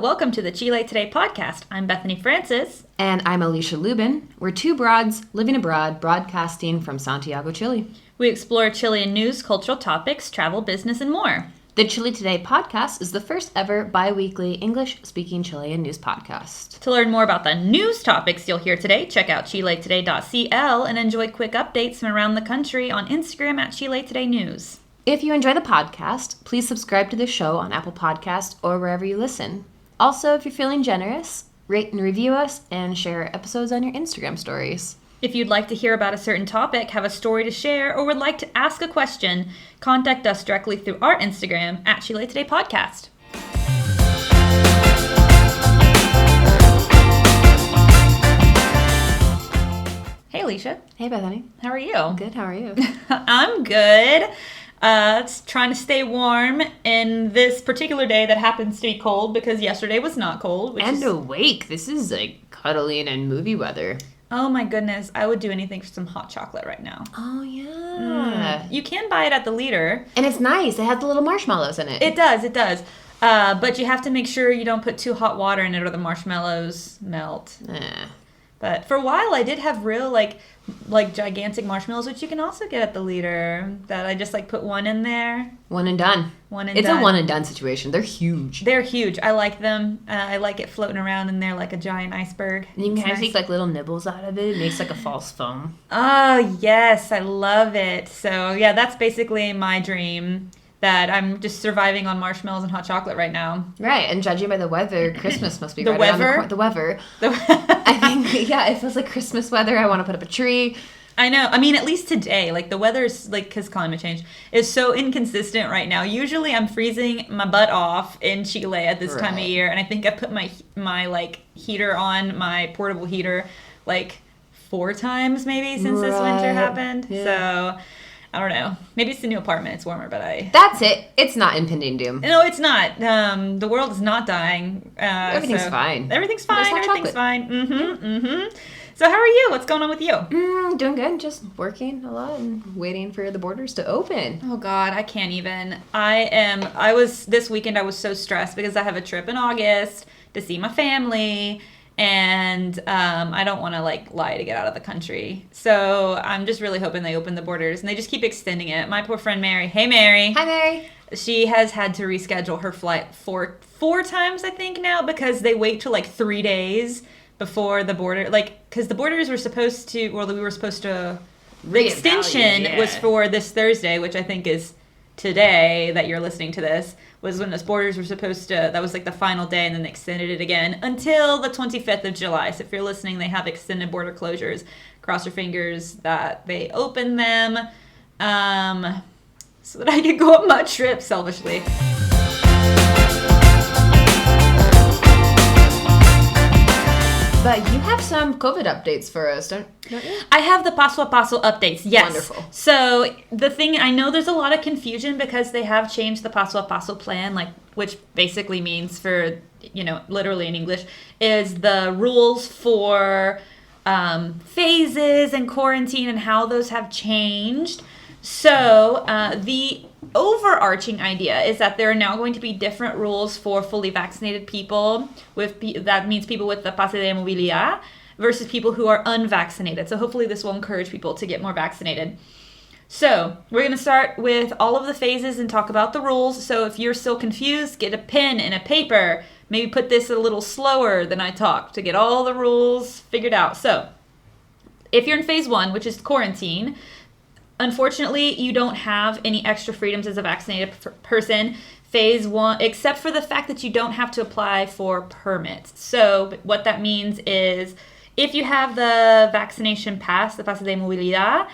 welcome to the Chile Today podcast. I'm Bethany Francis. And I'm Alisha Lubin. We're two broads living abroad, broadcasting from Santiago, Chile. We explore Chilean news, cultural topics, travel, business, and more. The Chile Today podcast is the first ever bi-weekly English-speaking Chilean news podcast. To learn more about the news topics you'll hear today, check out chiletoday.cl and enjoy quick updates from around the country on Instagram at Chile Today News. If you enjoy the podcast, please subscribe to the show on Apple Podcasts or wherever you listen. Also, if you're feeling generous, rate and review us and share episodes on your Instagram stories. If you'd like to hear about a certain topic, have a story to share, or would like to ask a question, contact us directly through our Instagram at Chile Today Podcast. Hey, Alisha. Hey, Bethany. How are you? Good, how are you? I'm good. Trying to stay warm in this particular day that happens to be cold because yesterday was not cold. Awake. This is like cuddling and movie weather. Oh my goodness. I would do anything for some hot chocolate right now. Oh, yeah. You can buy it at the liter. And it's nice. It has the little marshmallows in it. It does. But you have to make sure you don't put too hot water in it or the marshmallows melt. But for a while, I did have real, like gigantic marshmallows, which you can also get at the liter, that I just, put one in there. One and done. It's a one and done situation. They're huge. They're huge. I like them. I like it floating around in there like a giant iceberg. And you can kind of take, little nibbles out of it. It makes, a false foam. Oh, yes. I love it. So, yeah, that's basically my dream. That I'm just surviving on marshmallows and hot chocolate right now. Right, and judging by the weather, Christmas must be the right weather? around the weather. I think, yeah, it feels like Christmas weather. I want to put up a tree. I know. I mean, at least today, the weather's, because climate change is so inconsistent right now. Usually I'm freezing my butt off in Chile at this time of year, and I think I put my heater on, my portable heater, 4 times maybe since this winter happened. Yeah. So... I don't know. Maybe it's the new apartment. It's warmer, but That's it. It's not impending doom. No, it's not. The world is not dying. Everything's fine. Everything's fine. Everything's fine. So how are you? What's going on with you? Doing good. Just working a lot and waiting for the borders to open. Oh, God. I can't even. This weekend I was so stressed because I have a trip in August to see my family. And I don't want to lie to get out of the country. So I'm just really hoping they open the borders. And they just keep extending it. My poor friend Mary. Hey, Mary. Hi, Mary. She has had to reschedule her flight four times, I think, now. Because they wait till 3 days before the border. Because the borders were supposed to... Well, we were supposed to... The extension was for this Thursday, which I think is today that you're listening to this. Was when those borders were supposed to, that was the final day, and then they extended it again until the 25th of July. So if you're listening, they have extended border closures. Cross your fingers that they open them so that I can go on my trip selfishly. But you have some COVID updates for us, don't you? I have the Paso a Paso updates, yes. Wonderful. So the thing, I know there's a lot of confusion because they have changed the Paso a Paso plan, which basically means for, literally in English, is the rules for phases and quarantine and how those have changed. So the overarching idea is that there are now going to be different rules for fully vaccinated people. That means people with the pase de movilidad versus people who are unvaccinated. So hopefully this will encourage people to get more vaccinated. So we're going to start with all of the phases and talk about the rules. So if you're still confused, get a pen and a paper. Maybe put this a little slower than I talk to get all the rules figured out. So if you're in phase 1, which is quarantine, unfortunately, you don't have any extra freedoms as a vaccinated person. Phase 1, except for the fact that you don't have to apply for permits. So what that means is if you have the vaccination pass, the pase de movilidad,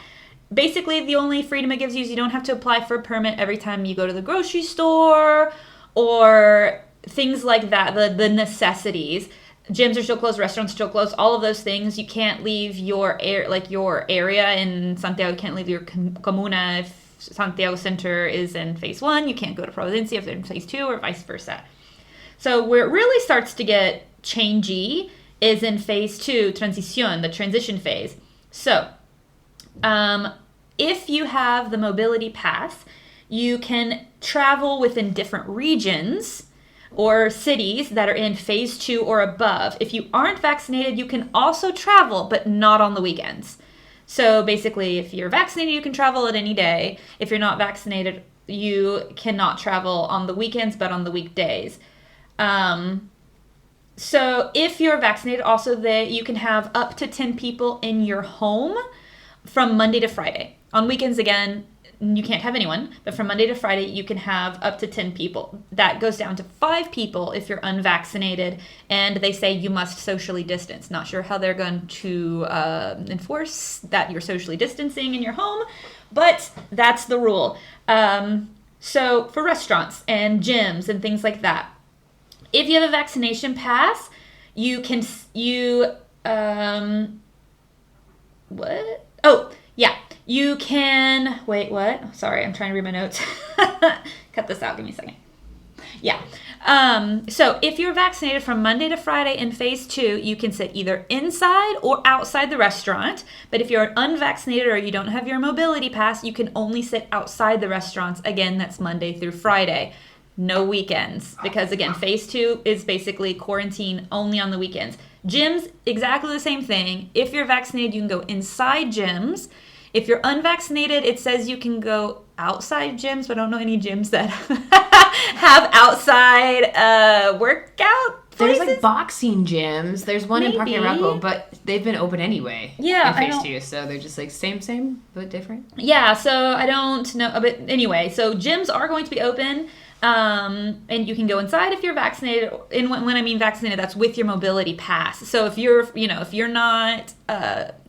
basically the only freedom it gives you is you don't have to apply for a permit every time you go to the grocery store or things like that, the necessities. Gyms are still closed, restaurants are still closed, all of those things. You can't leave your area in Santiago. You can't leave your comuna if Santiago Center is in phase 1. You can't go to Providencia if they're in phase 2 or vice versa. So where it really starts to get changey is in phase 2, transición, the transition phase. So if you have the mobility pass, you can travel within different regions or cities that are in phase 2 or above. If you aren't vaccinated, you can also travel, but not on the weekends. So basically, if you're vaccinated, you can travel at any day. If you're not vaccinated, you cannot travel on the weekends, but on the weekdays. So if you're vaccinated, also you can have up to 10 people in your home from Monday to Friday. On weekends, again, you can't have anyone, but from Monday to Friday, you can have up to 10 people. That goes down to 5 people if you're unvaccinated, and they say you must socially distance. Not sure how they're going to enforce that you're socially distancing in your home, but that's the rule. So for restaurants and gyms and things like that, if you have a vaccination pass, you can, what? Oh, yeah. You can, wait, what? Sorry, I'm trying to read my notes. Cut this out, give me a second. Yeah. So if you're vaccinated from Monday to Friday in phase 2, you can sit either inside or outside the restaurant. But if you're unvaccinated or you don't have your mobility pass, you can only sit outside the restaurants. Again, that's Monday through Friday. No weekends. Because again, phase 2 is basically quarantine only on the weekends. Gyms, exactly the same thing. If you're vaccinated, you can go inside gyms. If you're unvaccinated, it says you can go outside gyms, but I don't know any gyms that have outside workout places. There's like boxing gyms. There's one in Parque Arauco, but they've been open anyway. Yeah, in phase 2, so they're just like same, but different. Yeah, so I don't know, but anyway, so gyms are going to be open. And you can go inside if you're vaccinated. And when I mean vaccinated, that's with your mobility pass. So if you're, if you're not,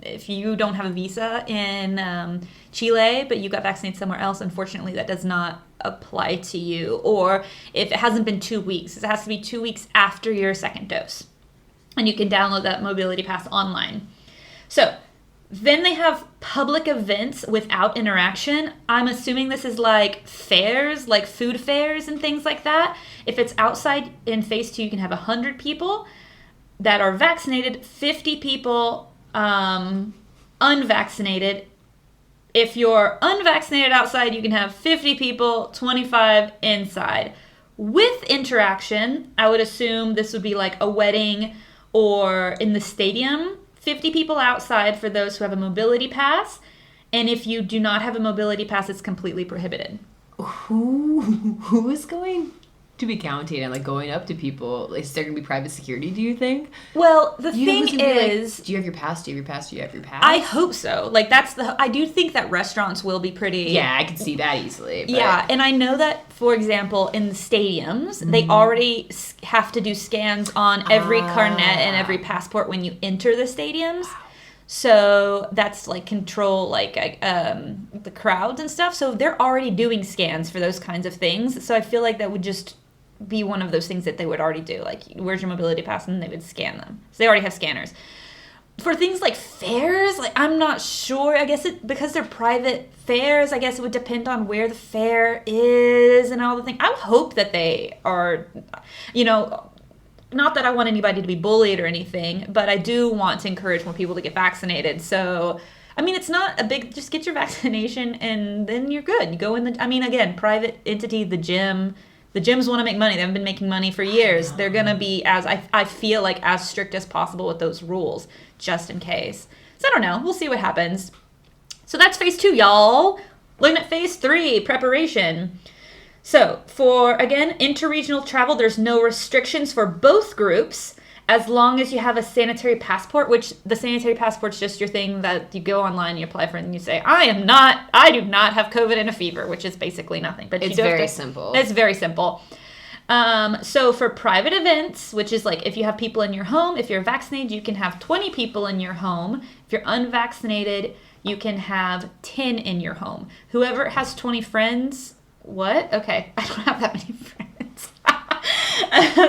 if you don't have a visa in Chile, but you got vaccinated somewhere else, unfortunately, that does not apply to you. Or if it hasn't been 2 weeks, it has to be 2 weeks after your second dose. And you can download that mobility pass online. So then they have public events without interaction. I'm assuming this is like fairs, like food fairs and things like that. If it's outside in phase 2, you can have 100 people that are vaccinated, 50 people unvaccinated. If you're unvaccinated outside, you can have 50 people, 25 inside. With interaction, I would assume this would be like a wedding or in the stadium. 50 people outside for those who have a mobility pass. And if you do not have a mobility pass, it's completely prohibited. Who is going to be counting and like going up to people? Like, is there going to be private security, do you think? Well, the thing is... Like, do you have your pass? Do you have your pass? Do you have your pass? I hope so. Like, I do think that restaurants will be pretty... Yeah, I can see that easily. But... Yeah, and I know that, for example, in the stadiums, they already have to do scans on every carnet and every passport when you enter the stadiums. So that's like control, like the crowds and stuff. So they're already doing scans for those kinds of things. So I feel like that would just be one of those things that they would already do. Like, where's your mobility pass? And they would scan them. So they already have scanners. For things like fairs, like, I'm not sure. I guess because they're private fairs, I guess it would depend on where the fair is and all the things. I would hope that they are, not that I want anybody to be bullied or anything, but I do want to encourage more people to get vaccinated. So, I mean, it's not a big, just get your vaccination and then you're good. You go in again, private entity, the gym. The gyms want to make money. They haven't been making money for years. They're going to be, I feel like, as strict as possible with those rules, just in case. So I don't know. We'll see what happens. So that's phase 2, y'all. Looking at phase 3, preparation. So for, again, interregional travel, there's no restrictions for both groups as long as you have a sanitary passport, which the sanitary passport's just your thing that you go online and you apply for and you say, I do not have COVID and a fever, which is basically nothing. But it's very simple. It's very simple. So for private events, which is like if you have people in your home, if you're vaccinated, you can have 20 people in your home. If you're unvaccinated, you can have 10 in your home. Whoever has 20 friends, what? Okay, I don't have that many friends.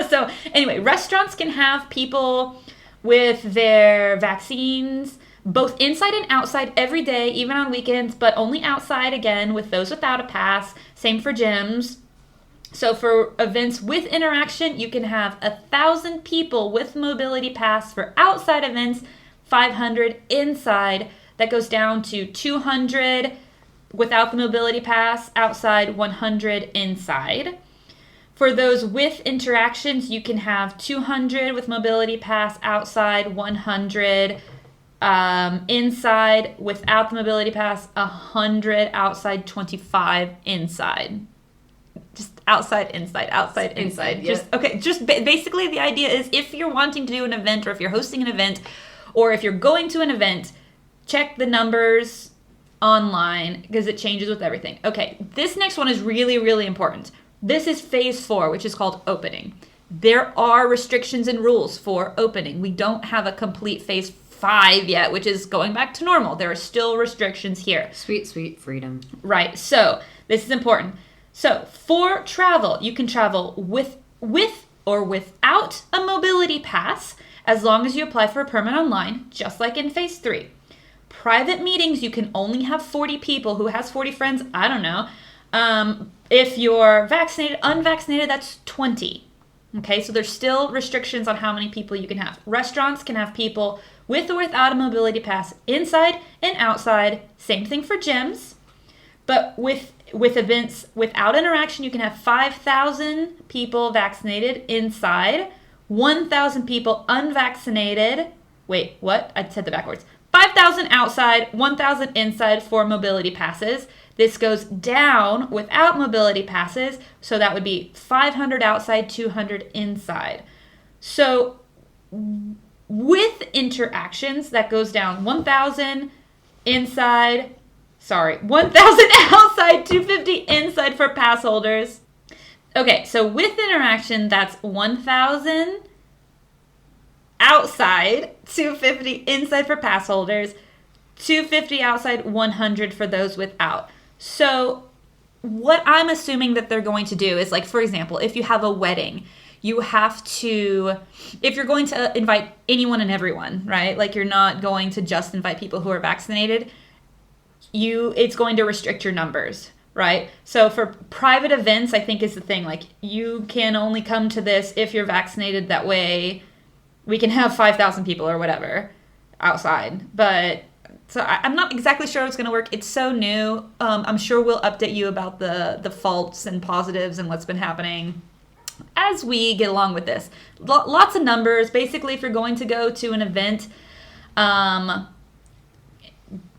So anyway, restaurants can have people with their vaccines both inside and outside every day, even on weekends, but only outside again with those without a pass. Same for gyms. So for events with interaction, you can have 1,000 people with mobility pass for outside events, 500 inside. That goes down to 200 without the mobility pass outside, 100 inside. For those with interactions, you can have 200 with mobility pass outside, 100 inside. Without the mobility pass, 100 outside, 25 inside. Just outside, inside, outside, inside. Basically the idea is if you're wanting to do an event, or if you're hosting an event, or if you're going to an event, check the numbers online because it changes with everything. Okay, this next one is really, really important. This is phase 4, which is called opening. There are restrictions and rules for opening. We don't have a complete phase 5 yet, which is going back to normal. There are still restrictions here. Sweet, sweet freedom. Right. So this is important. So for travel, you can travel with or without a mobility pass as long as you apply for a permit online, just like in phase 3. Private meetings, you can only have 40 people. Who has 40 friends? I don't know. If you're vaccinated, unvaccinated, that's 20. Okay, so there's still restrictions on how many people you can have. Restaurants can have people with or without a mobility pass inside and outside. Same thing for gyms. But with events without interaction, you can have 5,000 people vaccinated inside, 1,000 people unvaccinated. Wait, what? I said that backwards. 5,000 outside, 1,000 inside for mobility passes. This goes down without mobility passes, so that would be 500 outside, 200 inside. So with interactions, that goes down 1,000 inside, 1,000 outside, 250 inside for pass holders. Okay, so with interaction, that's 1,000 outside, 250 inside for pass holders, 250 outside, 100 for those without. So what I'm assuming that they're going to do is, like, for example, if you have a wedding, you have to, if you're going to invite anyone and everyone, right? Like, you're not going to just invite people who are vaccinated. It's going to restrict your numbers, right? So for private events, I think is the thing. Like, you can only come to this if you're vaccinated. That way we can have 5,000 people or whatever outside. But so I'm not exactly sure how it's going to work. It's so new. I'm sure we'll update you about the faults and positives and what's been happening as we get along with this. Lots of numbers. Basically, if you're going to go to an event,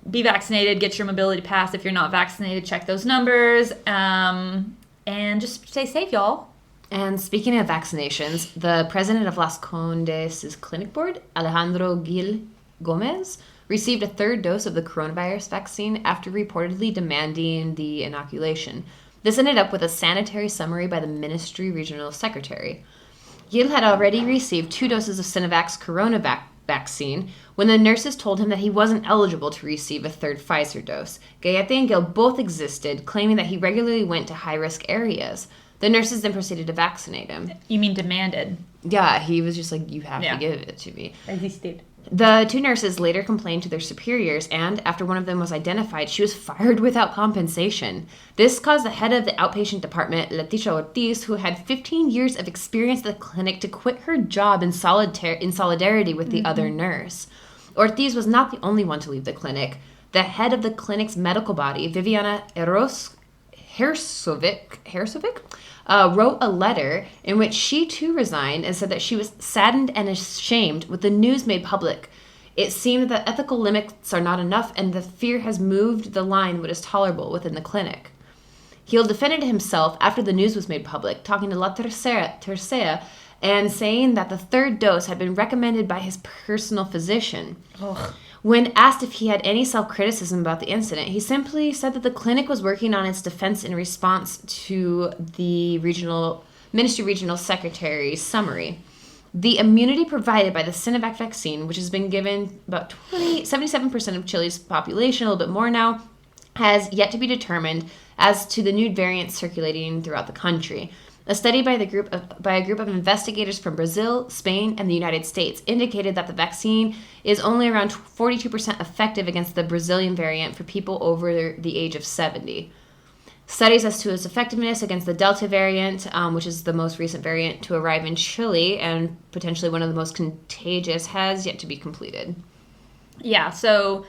be vaccinated, get your mobility pass. If you're not vaccinated, check those numbers. And just stay safe, y'all. And speaking of vaccinations, the president of Las Condes' clinic board, Alejandro Gil Gomez, received a third dose of the coronavirus vaccine after reportedly demanding the inoculation. This ended up with a sanitary summary by the ministry regional secretary. Gil had already received 2 doses of Sinovac's corona vaccine when the nurses told him that he wasn't eligible to receive a third Pfizer dose. Gayete and Gil both existed, claiming that he regularly went to high-risk areas. The nurses then proceeded to vaccinate him. You mean demanded? Yeah, he was just like, you have to give it to me. Resisted. The 2 nurses later complained to their superiors, and after one of them was identified, she was fired without compensation. This caused the head of the outpatient department, Leticia Ortiz, who had 15 years of experience at the clinic, to quit her job in solidarity with the other nurse. Ortiz was not the only one to leave the clinic. The head of the clinic's medical body, Viviana Hersovic, wrote a letter in which she too resigned and said that she was saddened and ashamed with the news made public. It seemed that ethical limits are not enough, and the fear has moved the line what is tolerable within the clinic. Gil defended himself after the news was made public, talking to La Tercera and saying that the third dose had been recommended by his personal physician. Ugh. When asked if he had any self-criticism about the incident, he simply said that the clinic was working on its defense in response to the ministry regional secretary's summary. The immunity provided by the Sinovac vaccine, which has been given about 77% of Chile's population, a little bit more now, has yet to be determined as to the new variants circulating throughout the country. A study by a group of investigators from Brazil, Spain, and the United States indicated that the vaccine is only around 42% effective against the Brazilian variant for people over the age of 70. Studies as to its effectiveness against the Delta variant, which is the most recent variant to arrive in Chile and potentially one of the most contagious, has yet to be completed. Yeah, so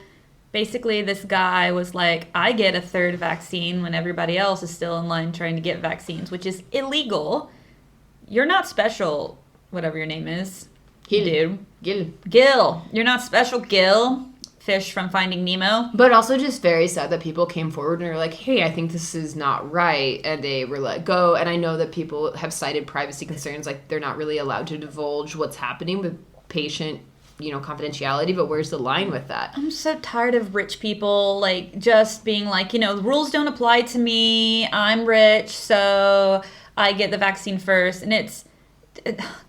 basically this guy was like, I get a third vaccine when everybody else is still in line trying to get vaccines, which is illegal. you're not special, whatever your name is. Dude. Gil. You're not special, Gil. Fish from Finding Nemo. But also just very sad that people came forward and were like, hey, I think this is not right. And they were let go. And I know that people have cited privacy concerns, like they're not really allowed to divulge what's happening with patient, confidentiality. But where's the line with that? I'm so tired of rich people, like, just being like, the rules don't apply to me. I'm rich, so I get the vaccine first. And it's,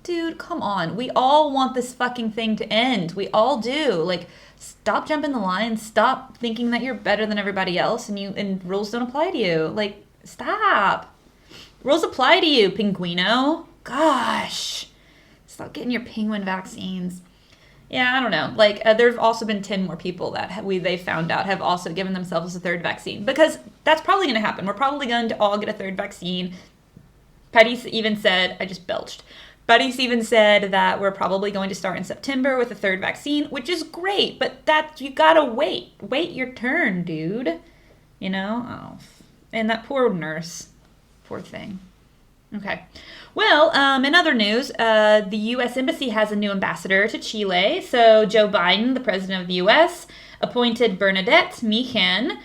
dude, come on. We all want this fucking thing to end. We all do. Like, stop jumping the line. Stop thinking that you're better than everybody else and rules don't apply to you. Like, stop. Rules apply to you, Pinguino. Gosh. Stop getting your penguin vaccines. Yeah, I don't know. Like, there have also been 10 more people that they found out have also given themselves a third vaccine. Because that's probably going to happen. We're probably going to all get a third vaccine. Petty even said, I just belched. Buddy's even said that we're probably going to start in September with a third vaccine, which is great, but you gotta wait. Wait your turn, dude. Oh. And that poor nurse. Poor thing. Okay. Well, in other news, the U.S. Embassy has a new ambassador to Chile. So Joe Biden, the president of the U.S., appointed Bernadette Meehan.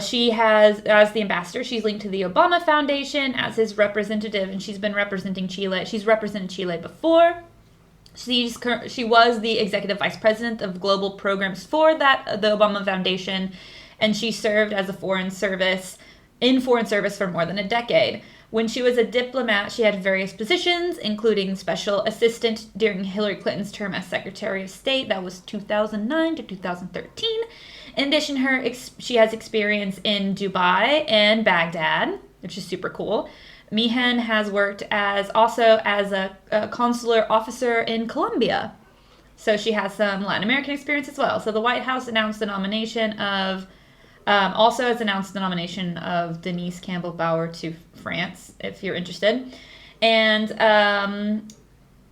She has, as the ambassador, she's linked to the Obama Foundation as his representative, and she's been representing Chile. She's represented Chile before. She was the executive vice president of global programs for the Obama Foundation, and she served as a foreign service for more than a decade. When she was a diplomat, she had various positions, including special assistant during Hillary Clinton's term as Secretary of State. That was 2009 to 2013. In addition, she has experience in Dubai and Baghdad, which is super cool. Meehan has worked also as a consular officer in Colombia. So she has some Latin American experience as well. So the White House announced the nomination of Denise Campbell Bauer to France, if you're interested. And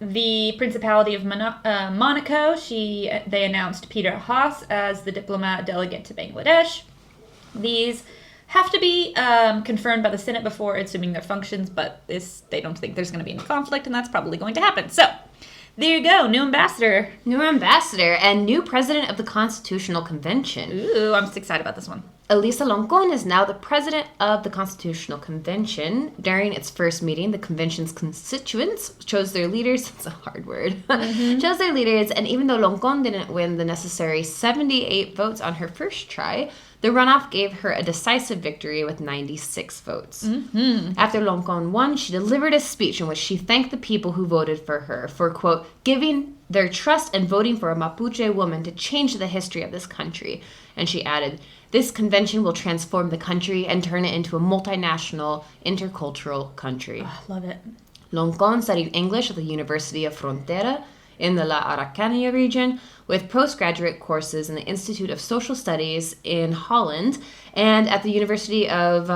the Principality of Monaco, they announced Peter Haas as the diplomat delegate to Bangladesh. These have to be confirmed by the Senate before assuming their functions, but they don't think there's going to be any conflict, and that's probably going to happen. So, there you go, new ambassador. New ambassador and new president of the Constitutional Convention. Ooh, I'm excited about this one. Alisha Loncon is now the president of the Constitutional Convention. During its first meeting, the convention's constituents chose their leaders. It's a hard word. Chose their leaders, and even though Loncon didn't win the necessary 78 votes on her first try, the runoff gave her a decisive victory with 96 votes. After Loncon won, she delivered a speech in which she thanked the people who voted for her for, quote, giving their trust and voting for a Mapuche woman to change the history of this country. And she added, this convention will transform the country and turn it into a multinational, intercultural country. Oh, love it. Loncon studied English at the University of Frontera in the La Araucanía region, with postgraduate courses in the Institute of Social Studies in Holland and at the University of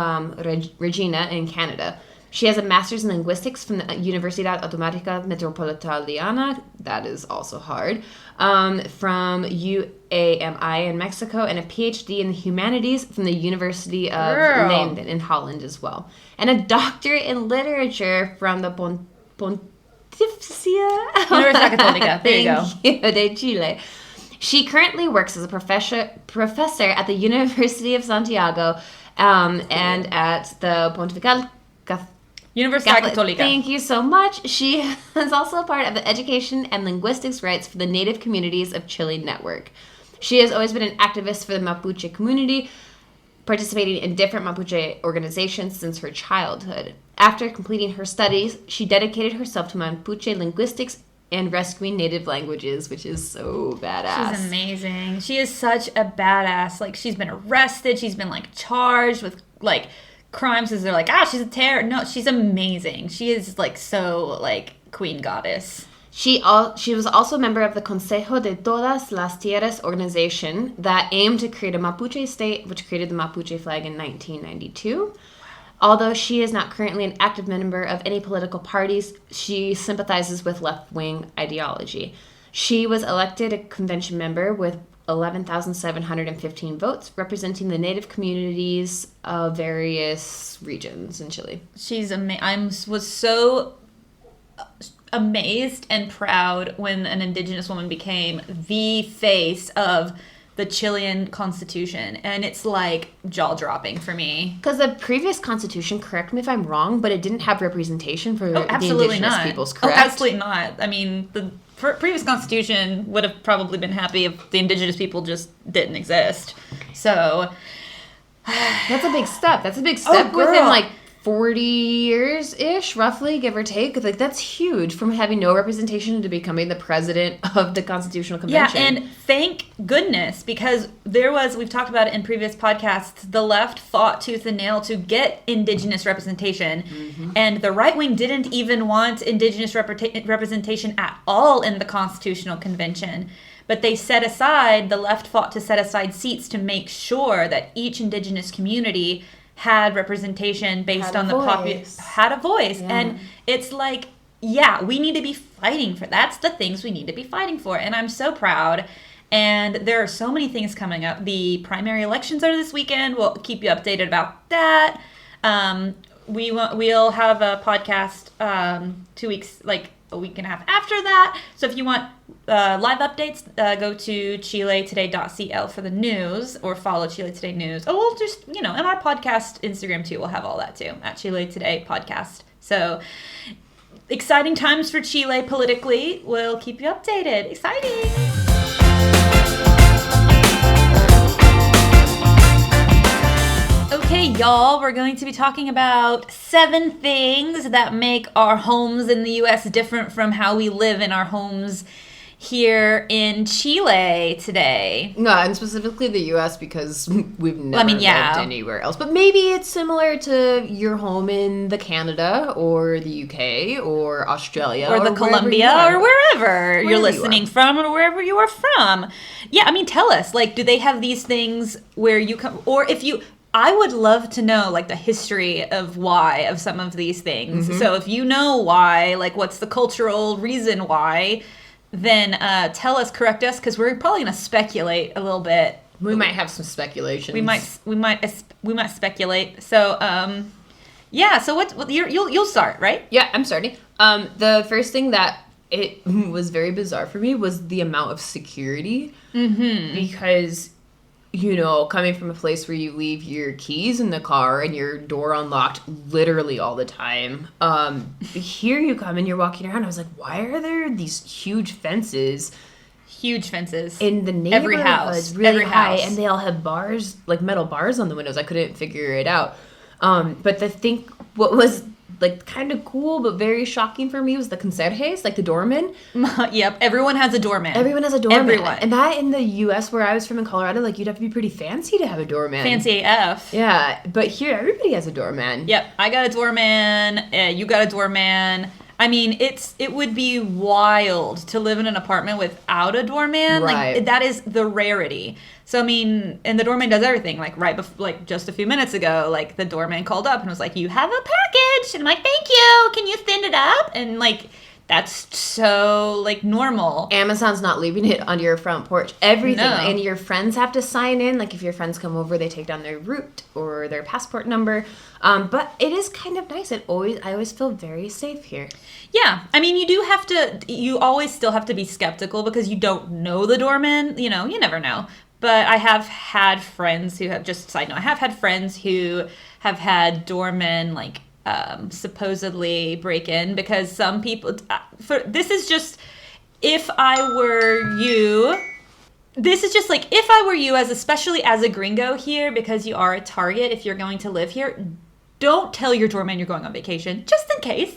Regina in Canada. She has a master's in linguistics from the Universidad Automática Metropolitana, that is also hard, from UAMI in Mexico, and a PhD in the humanities from the University of Leiden in Holland as well. And a doctorate in literature from the Pontificia Universidad Católica. There you go. De Chile. She currently works as a professor at the University of Santiago and at the Pontifical Universidad Católica. Thank you so much. She is also a part of the Education and Linguistics Rights for the Native Communities of Chile network. She has always been an activist for the Mapuche community, participating in different Mapuche organizations since her childhood. After completing her studies, she dedicated herself to Mapuche linguistics and rescuing native languages, which is so badass. She's amazing. She is such a badass. Like, she's been arrested. She's been, like, charged with, like, crimes as they're like, she's a terror. No, she's amazing. She is, like, so, like, queen goddess. She was also a member of the Consejo de Todas las Tierras organization that aimed to create a Mapuche state, which created the Mapuche flag in 1992. Although she is not currently an active member of any political parties, she sympathizes with left-wing ideology. She was elected a convention member with 11,715 votes, representing the native communities of various regions in Chile. She's amazing. I was so amazed and proud when an Indigenous woman became the face of the Chilean constitution, and it's like jaw-dropping for me. Because the previous constitution, correct me if I'm wrong, but it didn't have representation for the absolutely Indigenous not. peoples, correct? Absolutely not. I mean, the previous constitution would have probably been happy if the Indigenous people just didn't exist. So that's a big step. That's a big step within like 40 years-ish, roughly, give or take. Like, that's huge, from having no representation to becoming the president of the Constitutional Convention. Yeah, and thank goodness, because we've talked about it in previous podcasts, the left fought tooth and nail to get Indigenous representation, and the right wing didn't even want Indigenous representation at all in the Constitutional Convention. But the left fought to set aside seats to make sure that each Indigenous community had representation based on the population, had a voice. Yeah. And it's like, yeah, we need to be fighting for that's the things we need to be fighting for. And I'm so proud. And there are so many things coming up. The primary elections are this weekend. We'll keep you updated about that. We'll have a podcast 2 weeks, like a week and a half after that. So if you want live updates, go to chilettoday.cl for the news, or follow Chile Today News. Oh, we'll just, in our podcast Instagram too, we'll have all that too, at Chile Today Podcast. So exciting times for Chile politically. We'll keep you updated. Exciting! Okay, y'all, we're going to be talking about 7 things that make our homes in the U.S. different from how we live in our homes here in Chile today. No, and specifically the U.S. because we've never lived anywhere else. But maybe it's similar to your home in the Canada or the U.K. or Australia. Or the Colombia or wherever you're listening from, or wherever you are from. Yeah, I mean, tell us, like, do they have these things where you come, or if you... I would love to know, like, the history of why of some of these things. So if you know why, like, what's the cultural reason why, then tell us, correct us, because we're probably going to speculate a little bit. We might have some speculations. We might speculate. So, yeah. So what you'll start, right? Yeah, I'm starting. The first thing that it was very bizarre for me was the amount of security, because, coming from a place where you leave your keys in the car and your door unlocked literally all the time, here you come and you're walking around. I was like, why are there these huge fences? Huge fences. In the neighborhood. Every house. Really Every high. house. And they all have bars, like metal bars on the windows. I couldn't figure it out. But what was like kind of cool but very shocking for me was the conserjes, like the doorman. Yep, everyone has a doorman. Everyone has a doorman. Everyone. And that in the U.S. where I was from in Colorado, like, you'd have to be pretty fancy to have a doorman. Fancy AF. Yeah, but here everybody has a doorman. Yep, I got a doorman. You got a doorman. I mean, it would be wild to live in an apartment without a doorman. Right. Like, that is the rarity. So, I mean, and the doorman does everything. Like, like just a few minutes ago, like, the doorman called up and was like, "You have a package." And I'm like, "Thank you. Can you send it up?" And, like, that's so, like, normal. Amazon's not leaving it on your front porch. Everything. No. And your friends have to sign in. Like, if your friends come over, they take down their route or their passport number. But it is kind of nice. I always feel very safe here. Yeah. I mean, you always still have to be skeptical because you don't know the doorman. You never know. But I have had friends who have, just side note, I have had friends who have had doormen, like, supposedly break in, because some people, this is just, if I were you, especially as a gringo here, because you are a target if you're going to live here, don't tell your doorman you're going on vacation, just in case,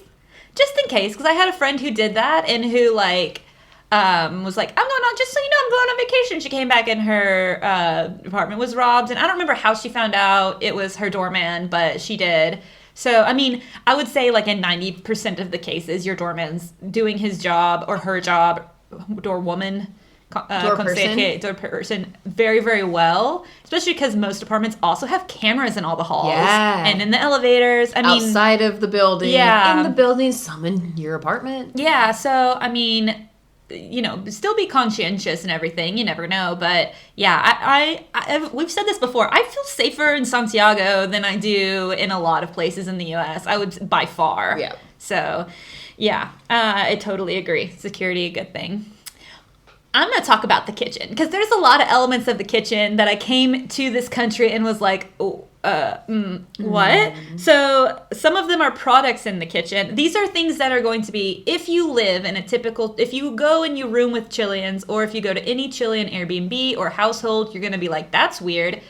because I had a friend who did that and who, like, was like, "I'm going on, just so you know, I'm going on vacation." She came back and her apartment was robbed, and I don't remember how she found out it was her doorman, but she did. So, I mean, I would say, like, in 90% of the cases, your doorman's doing his job or her job, door person, very, very well. Especially because most apartments also have cameras in all the halls. Yeah. And in the elevators. Outside of the building. Yeah. In the building, some in your apartment. Yeah, so, I mean, still be conscientious and everything. You never know. But, yeah, we've said this before. I feel safer in Santiago than I do in a lot of places in the U.S. I would, by far. Yeah. So, Yeah, I totally agree. Security, a good thing. I'm going to talk about the kitchen because there's a lot of elements of the kitchen that I came to this country and was like, what? So some of them are products in the kitchen. These are things that are going to be, if you live in a typical, if you go and you room with Chileans, or if you go to any Chilean Airbnb or household, you're going to be like, that's weird.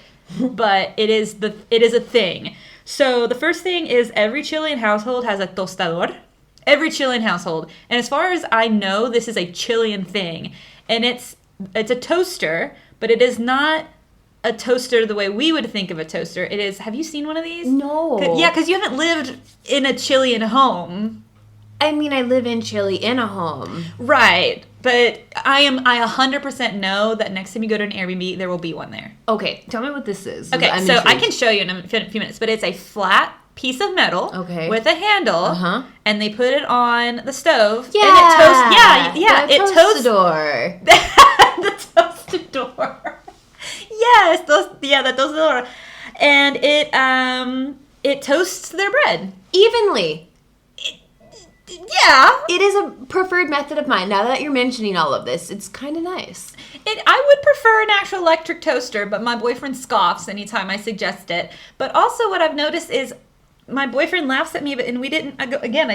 But it is a thing. So the first thing is every Chilean household has a tostador. Every Chilean household. And as far as I know, this is a Chilean thing. And it's a toaster, but it is not a toaster the way we would think of a toaster. It is, have you seen one of these? No. Yeah, because you haven't lived in a Chilean home. I mean, I live in Chile in a home. Right. But I 100% know that next time you go to an Airbnb, there will be one there. Okay, tell me what this is. Okay, I'm so I intrigued. can show you in a few minutes, but it's a flat piece of metal with a handle, and they put it on the stove. Yeah, and it toasts. Yeah, it toasts. Toastador. The tostador. Yes, the tostador, and it toasts their bread Evenly. Yeah, It is a preferred method of mine. Now that you're mentioning all of this, it's kind of nice. I would prefer an actual electric toaster, but my boyfriend scoffs anytime I suggest it. But also, what I've noticed is my boyfriend laughs at me, and we didn't. I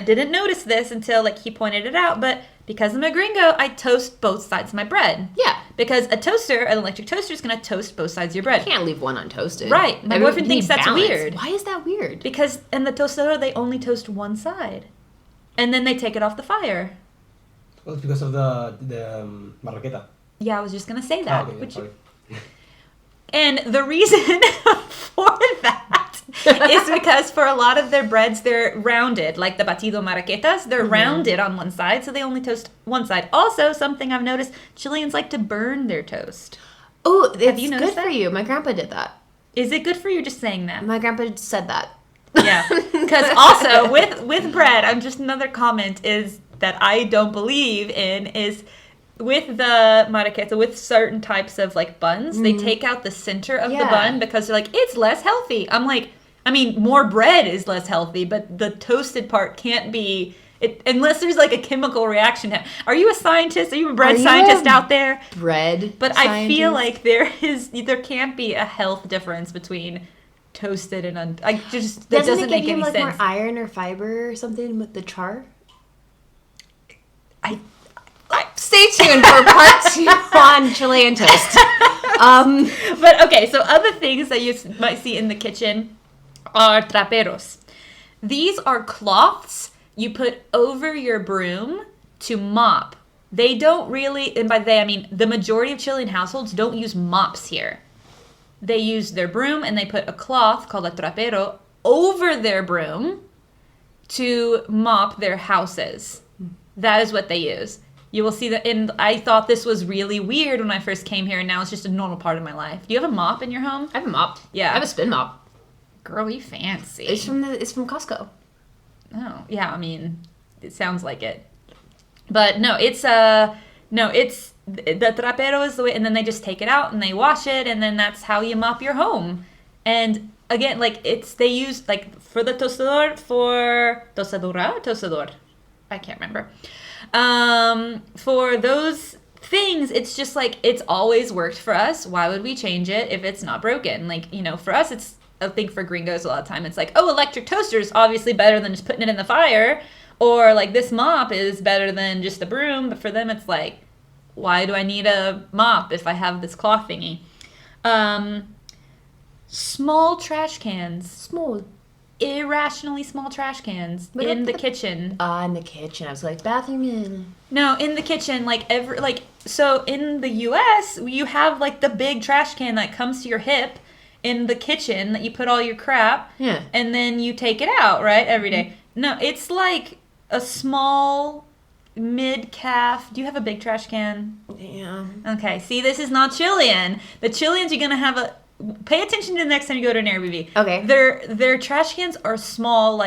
didn't notice this until he pointed it out. But because I'm a gringo, I toast both sides of my bread. Yeah. Because an electric toaster is going to toast both sides of your bread. You can't leave one untoasted. Right. My boyfriend thinks that's weird. Why is that weird? Because in the tostador, they only toast one side. And then they take it off the fire. Well, it's because of the marraqueta. Yeah, I was just going to say that. Sorry. And the reason for that is because for a lot of their breads, they're rounded. Like the batido marraquetas, they're rounded on one side, so they only toast one side. Also, something I've noticed, Chileans like to burn their toast. Oh, it's you good noticed for that? you. My grandpa did that. Is it good for you just saying that? My grandpa said that. Yeah. Because also, with bread, just another comment is that I don't believe in is with the marraqueta, with certain types of buns, they take out the center of the bun because they're like, it's less healthy. I'm like, more bread is less healthy, but the toasted part can't be, unless there's a chemical reaction. Are you a scientist? Are you a bread scientist out there? Bread But scientist? I feel like there can't be a health difference between toasted and that doesn't make any sense. More iron or fiber or something with the char? Stay tuned for part 2 on Chilean toast. But okay, so other things that you might see in the kitchen are traperos. These are cloths you put over your broom to mop. They don't really, and by they I mean the majority of Chilean households don't use mops here. They use their broom and they put a cloth called a trapero over their broom to mop their houses. That is what they use. You will see that, and I thought this was really weird when I first came here, and now it's just a normal part of my life. Do you have a mop in your home? I have a mop. Yeah. I have a spin mop. Girl, you fancy. It's from Costco. Oh, yeah, it sounds like it. But no, the trapero is the way, and then they just take it out and they wash it, and then that's how you mop your home. And again, they use, for the tostador, tostador, I can't remember. For those things, it's just it's always worked for us. Why would we change it if it's not broken? For us, it's a thing. For gringos a lot of time, it's electric toaster is obviously better than just putting it in the fire, or this mop is better than just a broom. But for them, it's why do I need a mop if I have this cloth thingy? Small trash cans. Small. Irrationally small trash cans in the kitchen. In the kitchen. I was like, bathroom. No, in the kitchen, so in the US, you have the big trash can that comes to your hip in the kitchen that you put all your crap. Yeah. And then you take it out, right, every day. No, it's a small mid-calf. Do you have a big trash can? Yeah. Okay, see, this is not Chilean. The Chileans, you're going to have pay attention to the next time you go to an Airbnb. Okay. Their trash cans are small,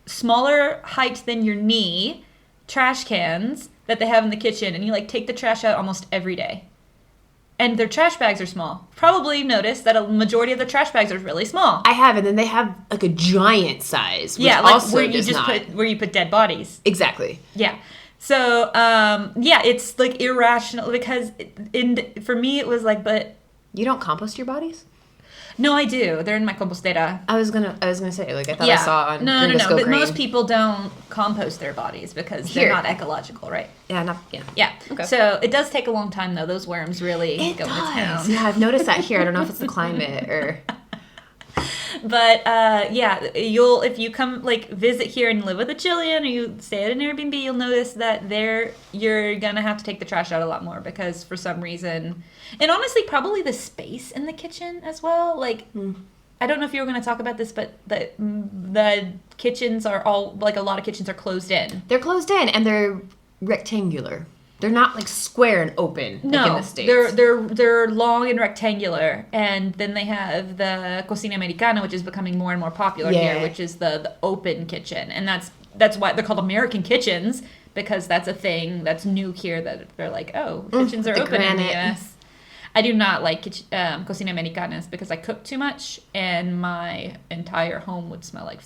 smaller height than your knee trash cans that they have in the kitchen, and you take the trash out almost every day. And their trash bags are small. Probably noticed that a majority of the trash bags are really small. I have, and then they have like a giant size. Which Yeah, like also where you does just not. put where you put dead bodies. Exactly. Yeah. So yeah, it's like irrational because for me it was like, but You don't compost your bodies? no, I do. They're in my compostera. I was gonna say, like, I thought I saw on no. Gringos Go But Green. most people don't compost their bodies because they're Here. not ecological, right? Yeah. Yeah. Okay. So it does take a long time though. Those worms really It go to does. town. Yeah, I've noticed that here. I don't know if it's the climate or... But yeah, if you come like visit here and live with a Chilean or you stay at an Airbnb, you'll notice that you're gonna have to take the trash out a lot more because for some reason, and honestly, probably the space in the kitchen as well. Like, I don't know if you were gonna talk about this, but the kitchens are all like a lot of kitchens are closed in. They're closed in and they're rectangular. They're not like square and open like in the States. they're long and rectangular, and then they have the cocina americana, which is becoming more and more popular here, which is the open kitchen, and that's why they're called American kitchens because that's a thing that's new here that they're like, oh, kitchens are open in the U.S. I do not like cocina americanas because I cook too much, and my entire home would smell like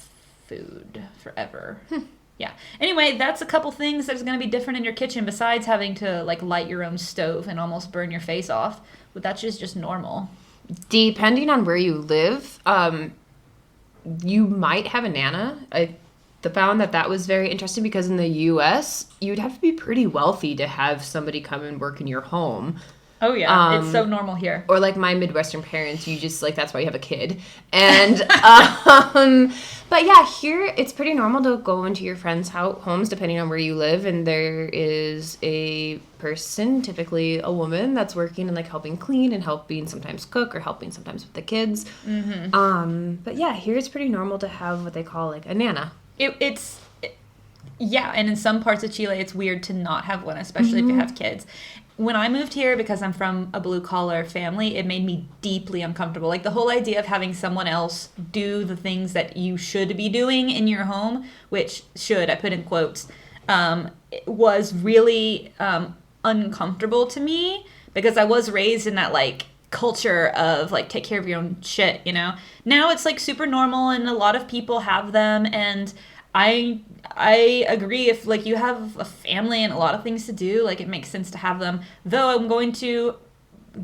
food forever. Yeah. Anyway, that's a couple things that's going to be different in your kitchen besides having to like light your own stove and almost burn your face off. But that's just normal. Depending on where you live, you might have a Nana. I found that was very interesting because in the U.S., you'd have to be pretty wealthy to have somebody come and work in your home. Oh, yeah. It's so normal here. Or like my Midwestern parents, you just like, that's why you have a kid. And, but yeah, here it's pretty normal to go into your friends' homes depending on where you live. And there is a person, typically a woman, that's working and like helping clean and helping sometimes cook or helping sometimes with the kids. Mm-hmm. But yeah, here it's pretty normal to have what they call like a Nana. Yeah, and in some parts of Chile, it's weird to not have one, especially if you have kids. When I moved here, because I'm from a blue-collar family, it made me deeply uncomfortable. Like, the whole idea of having someone else do the things that you should be doing in your home, which should, I put in quotes, was really uncomfortable to me, because I was raised in that, like, culture of, like, take care of your own shit, you know? Now it's, like, super normal, and a lot of people have them, and I agree if like you have a family and a lot of things to do, like it makes sense to have them. Though I'm going to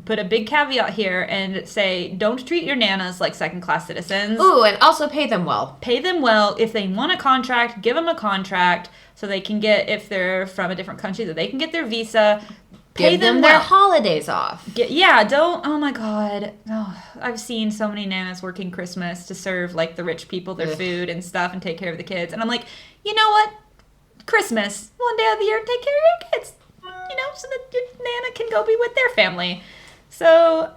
put a big caveat here and say don't treat your nanas like second-class citizens. Ooh, and also pay them well. Pay them well. If they want a contract, give them a contract so they can get, if they're from a different country, that they can get their visa. Pay Give them well. their holidays off. Oh my God. Oh, I've seen so many nanas working Christmas to serve like the rich people their food and stuff and take care of the kids. And I'm like, you know what? Christmas, one day of the year, take care of your kids, you know, so that your nana can go be with their family. So,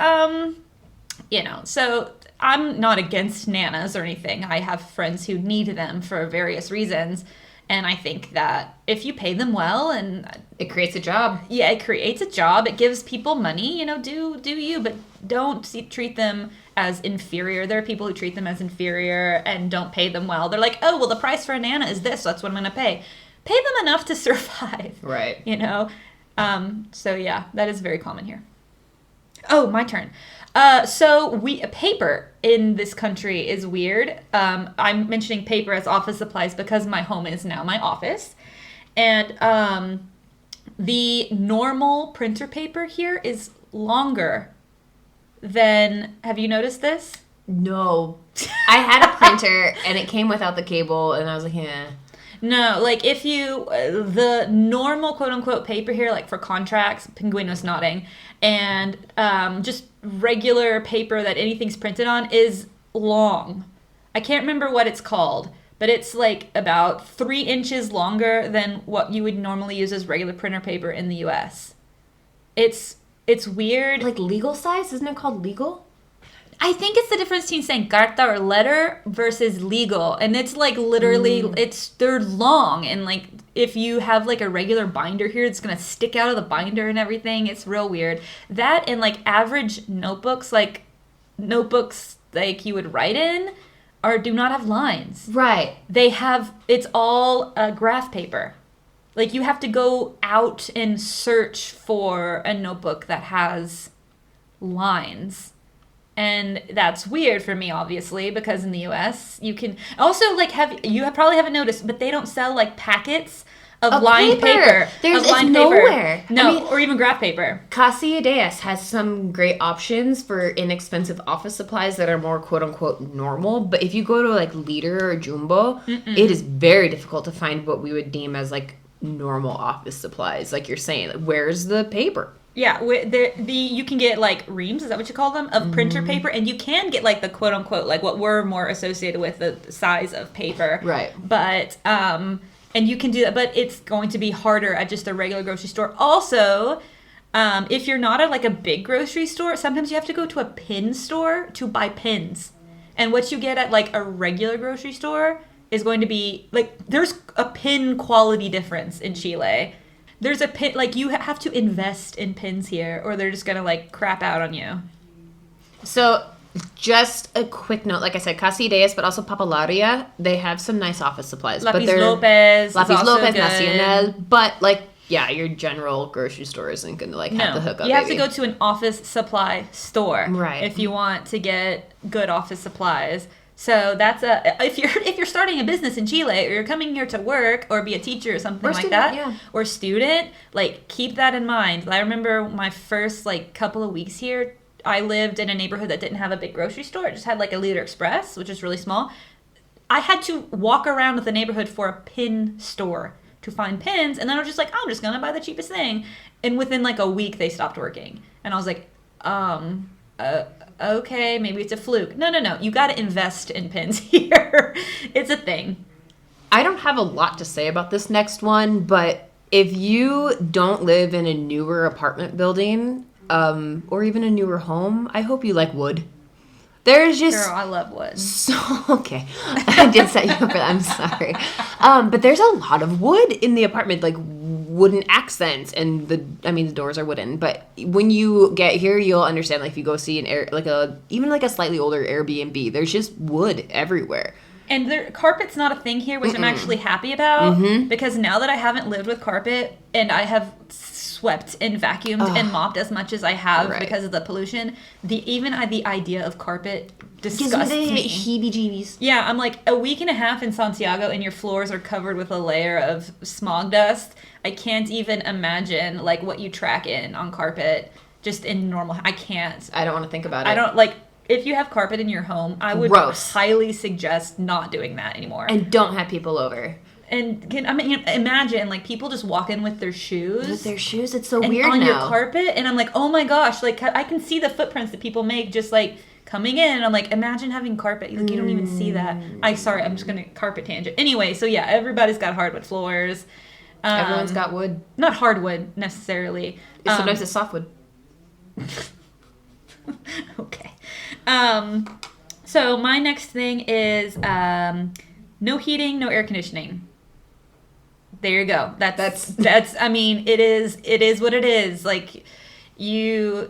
so I'm not against nanas or anything. I have friends who need them for various reasons. And I think that if you pay them well and... It creates a job. Yeah, it creates a job. It gives people money, you know, do you, but don't treat them as inferior. There are people who treat them as inferior and don't pay them well. They're like, oh, well, the price for a nana is this, so that's what I'm going to pay. Pay them enough to survive. Right. You know? So, yeah, that is very common here. Oh, my turn. So paper in this country is weird. I'm mentioning paper as office supplies because my home is now my office. And the normal printer paper here is longer than, have you noticed this? No. I had a printer and it came without the cable and I was like, yeah. No, like if you, the normal quote unquote paper here, like for contracts, Penguino's nodding, and just regular paper that anything's printed on is long. I can't remember what it's called, but it's like about 3 inches longer than what you would normally use as regular printer paper in the US. It's weird. Like legal size? Isn't it called legal? I think it's the difference between saying carta or letter versus legal. And it's like literally, they're long. And like if you have like a regular binder here, it's going to stick out of the binder and everything. It's real weird. That and like average notebooks like you would write in do not have lines. Right. It's all graph paper. Like you have to go out and search for a notebook that has lines. And that's weird for me, obviously, because in the U.S. you can also like probably haven't noticed, but they don't sell like packets of lined paper. It's nowhere. No, or even graph paper. Casa Ideas has some great options for inexpensive office supplies that are more quote unquote normal. But if you go to like Leader or Jumbo, it is very difficult to find what we would deem as like normal office supplies. Like you're saying, like, where's the paper? Yeah, you can get like reams, is that what you call them, of printer paper, and you can get like the quote unquote like what we're more associated with, the size of paper. Right. But and you can do that, but it's going to be harder at just a regular grocery store. Also, if you're not at like a big grocery store, sometimes you have to go to a pin store to buy pins. And what you get at like a regular grocery store is going to be like, there's a pin quality difference in Chile. There's a pin, like you have to invest in pins here or they're just going to like crap out on you. So just a quick note, like I said, Casa Ideas, but also Papelaria, they have some nice office supplies. Lapis Lopez, Nacional, but like, yeah, your general grocery store isn't going to like have the hookup. You have to go to an office supply store, right, if you want to get good office supplies. So that's if you're starting a business in Chile or you're coming here to work or be a teacher or something like that, or student, like keep that in mind. I remember my first like couple of weeks here, I lived in a neighborhood that didn't have a big grocery store. It just had like a Leader Express, which is really small. I had to walk around the neighborhood for a pin store to find pins, and then I was just like, I'm just gonna buy the cheapest thing. And within like a week, they stopped working, and I was like, okay, maybe it's a fluke. No, you got to invest in pins here. It's a thing. I don't have a lot to say about this next one, but if you don't live in a newer apartment building, or even a newer home, I hope you like wood. There's just... Girl, I love wood. So, okay. I did set you up for that. I'm sorry. But there's a lot of wood in the apartment, like wooden accents, and the doors are wooden. But when you get here, you'll understand, like, if you go see even a slightly older Airbnb, there's just wood everywhere. And carpet's not a thing here, which I'm actually happy about, because now that I haven't lived with carpet and I have swept and vacuumed and mopped as much as I have because of the pollution, the idea of carpet disgusts me. Heebie-jeebies. Yeah, I'm like a week and a half in Santiago and your floors are covered with a layer of smog dust. I can't even imagine like what you track in on carpet just in normal. I can't. I don't want to think about it. I don't like. If you have carpet in your home, I would highly suggest not doing that anymore. And don't have people over. And imagine like people just walk in with their shoes. It's so weird on now. Your carpet, and I'm like, oh my gosh, like I can see the footprints that people make just like coming in. And I'm like, imagine having carpet. Like you don't even see that. I'm just gonna carpet tangent. Anyway, so yeah, everybody's got hardwood floors. Everyone's got wood. Not hardwood necessarily. Sometimes it's softwood. Okay. So my next thing is no heating, no air conditioning. There you go. That's I mean, it is what it is. Like I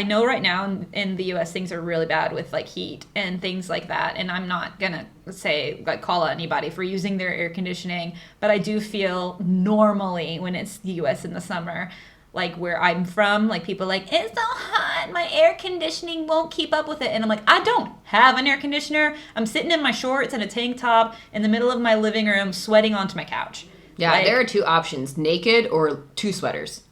know right now in the US things are really bad with like heat and things like that, and I'm not gonna say like call out anybody for using their air conditioning, but I do feel normally when it's the US in the summer, like where I'm from, like people are like, it's so hot, my air conditioning won't keep up with it. And I'm like, I don't have an air conditioner. I'm sitting in my shorts and a tank top in the middle of my living room sweating onto my couch. Yeah, like, there are two options, naked or two sweaters.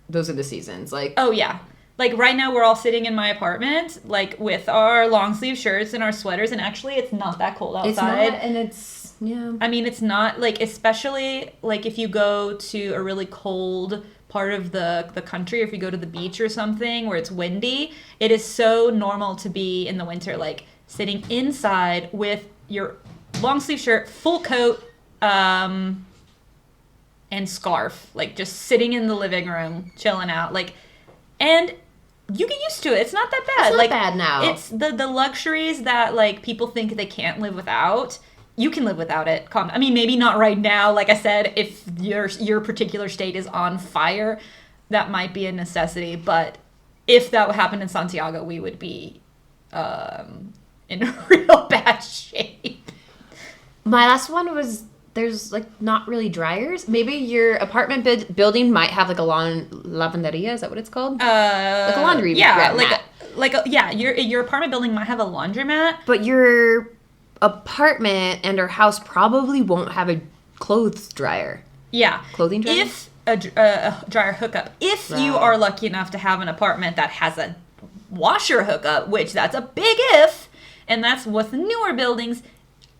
Those are the seasons. Like, oh yeah. Like right now we're all sitting in my apartment, like with our long sleeve shirts and our sweaters, and actually it's not that cold outside. It's not, and it's, yeah. I mean, it's not, like, especially like if you go to a really cold part of the country, or if you go to the beach or something where it's windy, it is so normal to be in the winter like sitting inside with your long sleeve shirt, full coat, and scarf, like just sitting in the living room chilling out, like, and you get used to it. It's not that bad. It's not like bad now. It's the luxuries that like people think they can't live without. You can live without it. I mean, maybe not right now. Like I said, if your particular state is on fire, that might be a necessity. But if that would happen in Santiago, we would be in real bad shape. My last one was there's like not really dryers. Maybe your apartment building might have like a lavanderia. Is that what it's called? Like a laundry. Yeah, mat. Your apartment building might have a laundromat, But your apartment and or house probably won't have a clothes dryer. Yeah. Clothing dryer? If a dryer hookup. If you are lucky enough to have an apartment that has a washer hookup, which that's a big if, and that's with newer buildings,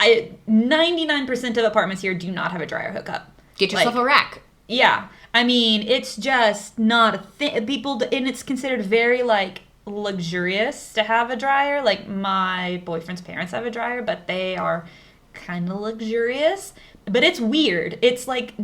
99% of apartments here do not have a dryer hookup. Get yourself a rack. Yeah. I mean, it's just not a thing. And it's considered very, like, luxurious to have a dryer. Like, my boyfriend's parents have a dryer, but they are kind of luxurious. But it's weird. It's, like,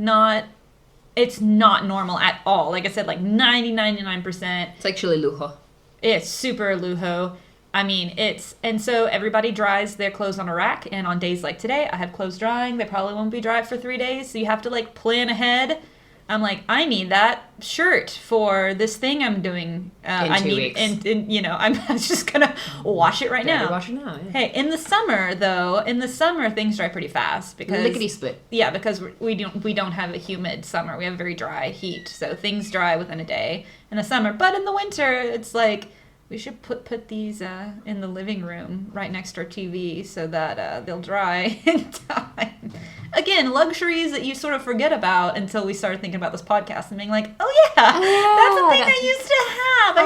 it's not normal at all. Like I said, like 99%. It's like Chile lujo. It's super lujo. I mean, and so everybody dries their clothes on a rack, and on days like today, I have clothes drying. They probably won't be dry for 3 days, so you have to, like, plan ahead. I'm like, I need that shirt for this thing I'm doing. In 2 weeks. And I'm just gonna wash it right now. Wash it now. Yeah. Hey, in the summer, things dry pretty fast because lickety split. Yeah, because we don't have a humid summer. We have very dry heat, so things dry within a day in the summer. But in the winter, it's like we should put these in the living room right next to our TV so that they'll dry in time. Again, luxuries that you sort of forget about until we started thinking about this podcast and being like, oh yeah, that's a thing I used to have.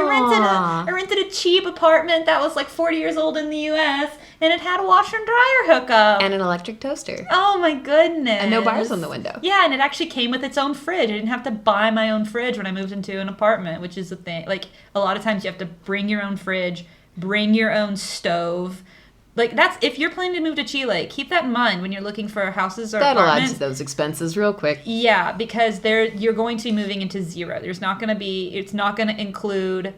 I rented a cheap apartment that was like 40 years old in the U.S. and it had a washer and dryer hookup. And an electric toaster. Oh my goodness. And no bars on the window. Yeah, and it actually came with its own fridge. I didn't have to buy my own fridge when I moved into an apartment, which is the thing. Like, a lot of times you have to bring your own fridge, bring your own stove. Like, that's, if you're planning to move to Chile, keep that in mind when you're looking for houses or That'll apartments. add to those expenses real quick. Yeah, because you're going to be moving into zero. It's not going to include,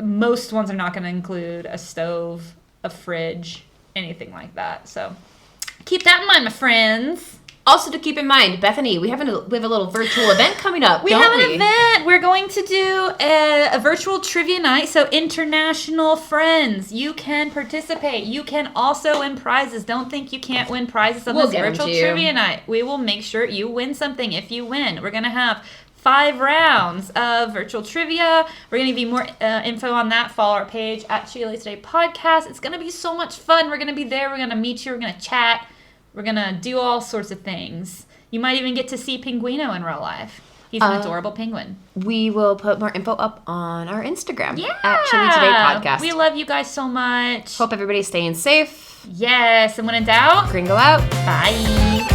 most ones are not going to include a stove, a fridge, anything like that. So keep that in mind, my friends. Also to keep in mind, Bethany, we have a little virtual event coming up. We have an event. We're going to do a virtual trivia night. So international friends, you can participate. You can also win prizes. Don't think you can't win prizes on this virtual trivia night. We will make sure you win something if you win. We're going to have 5 rounds of virtual trivia. We're going to give you more info on that. Follow our page at Chile Today Podcast. It's going to be so much fun. We're going to be there. We're going to meet you. We're going to chat. We're going to do all sorts of things. You might even get to see Pinguino in real life. He's an adorable penguin. We will put more info up on our Instagram at Chile Today Podcast. We love you guys so much. Hope everybody's staying safe. Yes, and when in doubt, Gringo out. Bye.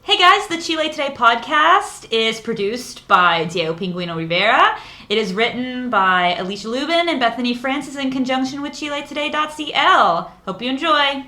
Hey guys, the Chile Today podcast is produced by Diego Pinguino Rivera. It is written by Alisha Lubin and Bethany Francis in conjunction with ChileToday.cl. Hope you enjoy.